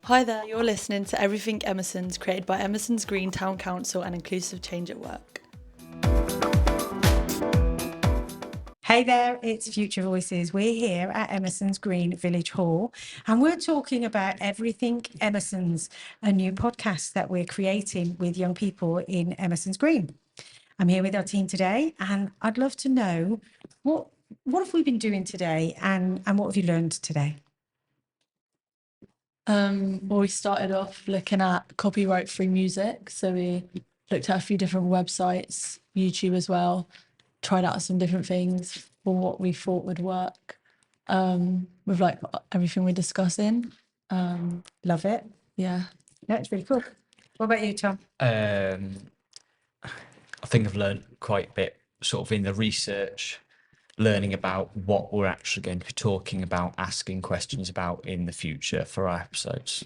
Hi there, you're listening to Everything Emersons, created by Emersons Green Town Council and Inclusive Change at Work. Hey there, it's Future Voices. We're here at Emerson's Green Village Hall and we're talking about Everything Emersons, a new podcast that we're creating with young people in Emerson's Green. I'm here with our team today and I'd love to know what have we been doing today and what have you learned today? Well, we started off looking at copyright-free music. So we looked at a few different websites, YouTube as well, tried out some different things for what we thought would work with like everything we're discussing. Love it. Yeah. That's really cool. What about you, Tom? I think I've learned quite a bit sort of in the research, learning about what we're actually going to be talking about, asking questions about in the future for our episodes.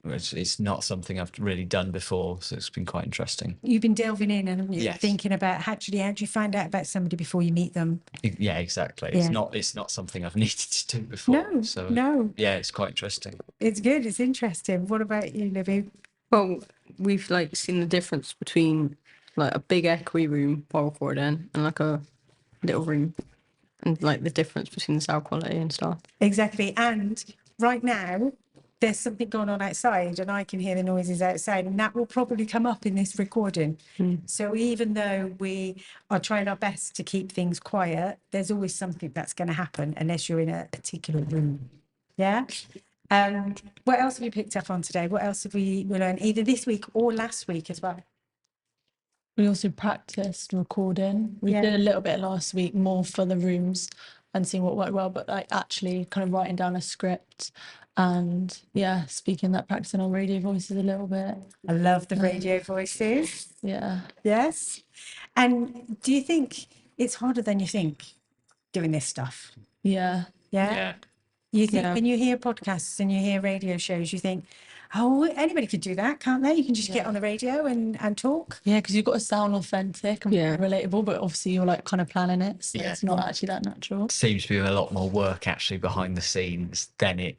It's not something I've really done before, so it's been quite interesting. You've been delving in and Yes. thinking about how do you find out about somebody before you meet them? Yeah, exactly. Yeah. It's not something I've needed to do before. No. Yeah, it's quite interesting. It's good. It's interesting. What about you, Libby? Well, we've like seen the difference between like a big echoey room while recording and like a little room, and like the difference between the sound quality and stuff. Exactly. And right now, there's something going on outside and I can hear the noises outside and that will probably come up in this recording. So even though we are trying our best to keep things quiet, there's always something that's going to happen unless you're in a particular room. Yeah. What else have you picked up on today? What else have we learned either this week or last week as well? We also practiced recording. We did a little bit last week, more for the rooms and seeing what worked well, but like actually kind of writing down a script and speaking that, practicing on radio voices a little bit. I love the radio voices. Yeah. Yes. And do you think it's harder than you think doing this stuff? Yeah. Yeah. You think when you hear podcasts and you hear radio shows, you think, oh, anybody could do that, can't they? You can just get on the radio and talk. Yeah, because you've got to sound authentic and relatable, but obviously you're like kind of planning it, so it's not actually that natural. It seems to be a lot more work actually behind the scenes than it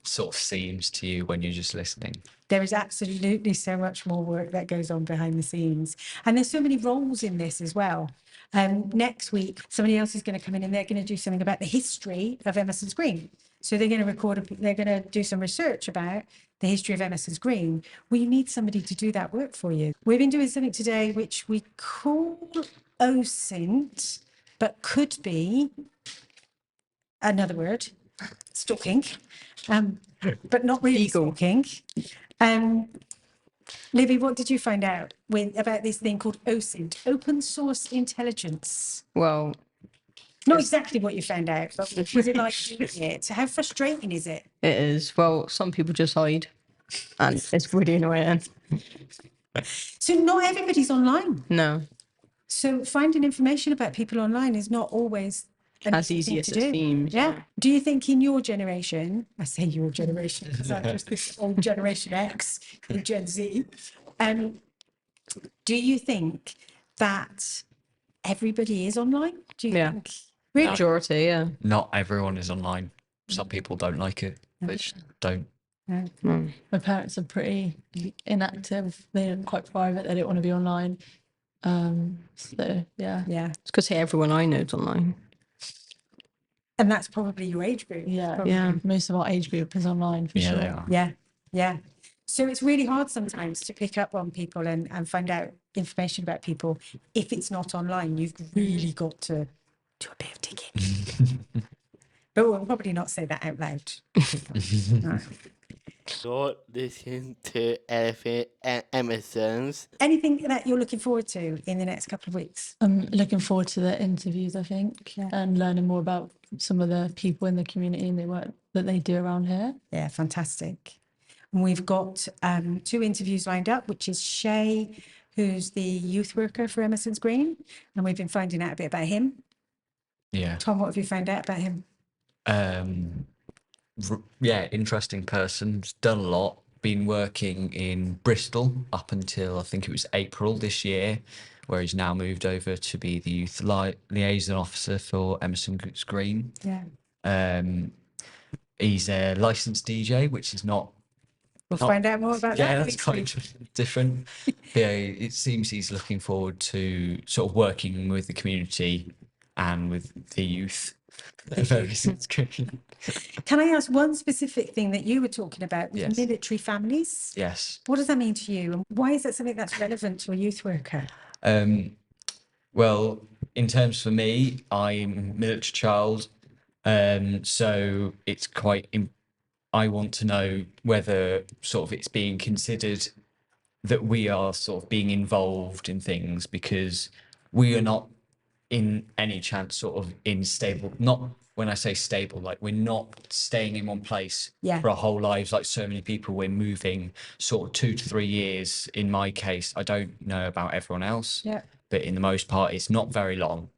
sort of seems to you when you're just listening. There is absolutely so much more work that goes on behind the scenes. And there's so many roles in this as well. Next week, somebody else is going to come in and they're going to do something about the history of Emerson's Green. So they're going to they're going to do some research about the history of Emerson's Green. Well, you need somebody to do that work for you. We've been doing something today which we call OSINT, but could be another word, stalking, but not really stalking. Libby, what did you find out about this thing called OSINT, Open Source Intelligence? Well, not exactly what you found out, but was it like doing it? How frustrating is it? it is. Well, some people just hide, and it's really annoying. So not everybody's online. No. So finding information about people online is not always as easy as it seems. Yeah. Do you think in your generation, I say your generation because I'm just this old generation X, Gen Z, do you think that everybody is online? Do you think? Really? Majority, yeah. Not everyone is online. Some people don't like it. They just don't. My parents are pretty inactive. They're quite private. They don't want to be online. So yeah. It's because everyone I know is online. And that's probably your age group. Yeah. Most of our age group is online for sure. They are. Yeah. So it's really hard sometimes to pick up on people and find out information about people. If it's not online, you've really got to do a bit of digging. But we'll probably not say that out loud. No. You're listening to Everything Emersons. Anything that you're looking forward to in the next couple of weeks? I'm looking forward to the interviews, I think, and learning more about some of the people in the community and the work that they do around here. Yeah, fantastic. And we've got 2 interviews lined up, which is Shay, who's the youth worker for Emerson's Green, and we've been finding out a bit about him. Yeah. Tom, what have you found out about him? Interesting person. He's done a lot. Been working in Bristol up until I think it was April this year, where he's now moved over to be the youth liaison officer for Emerson's Green. Yeah. He's a licensed DJ, which is not We'll Not- find out more about Yeah, that. that's next quite week. different. Yeah, it seems he's looking forward to sort of working with the community and with the youth. Very subscription. Can I ask one specific thing that you were talking about with Yes. military families? Yes. What does that mean to you? And why is that something that's relevant to a youth worker? Well, in terms for me, I'm a military child, so it's quite. I want to know whether sort of it's being considered that we are sort of being involved in things, because we are not in any chance sort of in stable. Not when I say stable, like we're not staying in one place Yeah. for our whole lives like so many people. We're moving sort of 2 to 3 years. In my case, I don't know about everyone else. Yeah. But in the most part, it's not very long.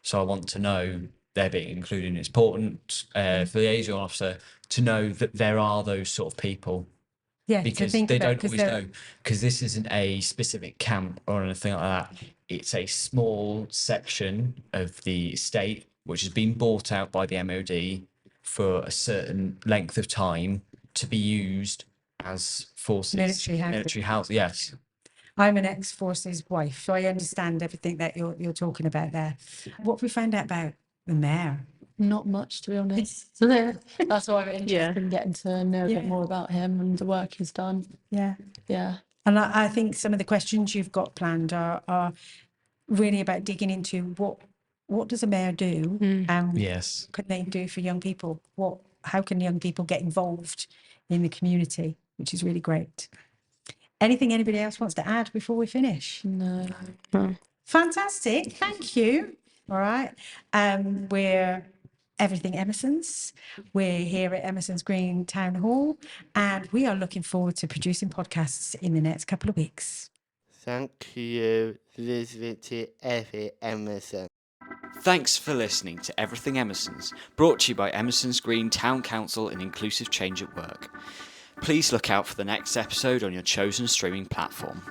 So I want to know they're being included. It's important for the liaison officer to know that there are those sort of people, Yeah, because to think they about, don't because always they're know, because this isn't a specific camp or anything like that. It's a small section of the estate which has been bought out by the MOD for a certain length of time to be used as forces. Military housing. Military house, yes. I'm an ex-forces wife, so I understand everything that you're talking about there. What have we found out about the mayor? Not much, to be honest. So that's why I'm interested Yeah. in getting to know a bit Yeah. more about him and the work he's done. Yeah. Yeah. And I think some of the questions you've got planned are really about digging into what does a mayor do, and Yes. what can they do for young people? How can young people get involved in the community, which is really great. Anything anybody else wants to add before we finish? No. Fantastic, thank you. All right, we're Everything Emersons. We're here at Emersons Green Town Hall, and we are looking forward to producing podcasts in the next couple of weeks. Thank you for listening to Everything Emerson. Thanks for listening to Everything Emersons, brought to you by Emerson's Green Town Council and Inclusive Change at Work. Please look out for the next episode on your chosen streaming platform.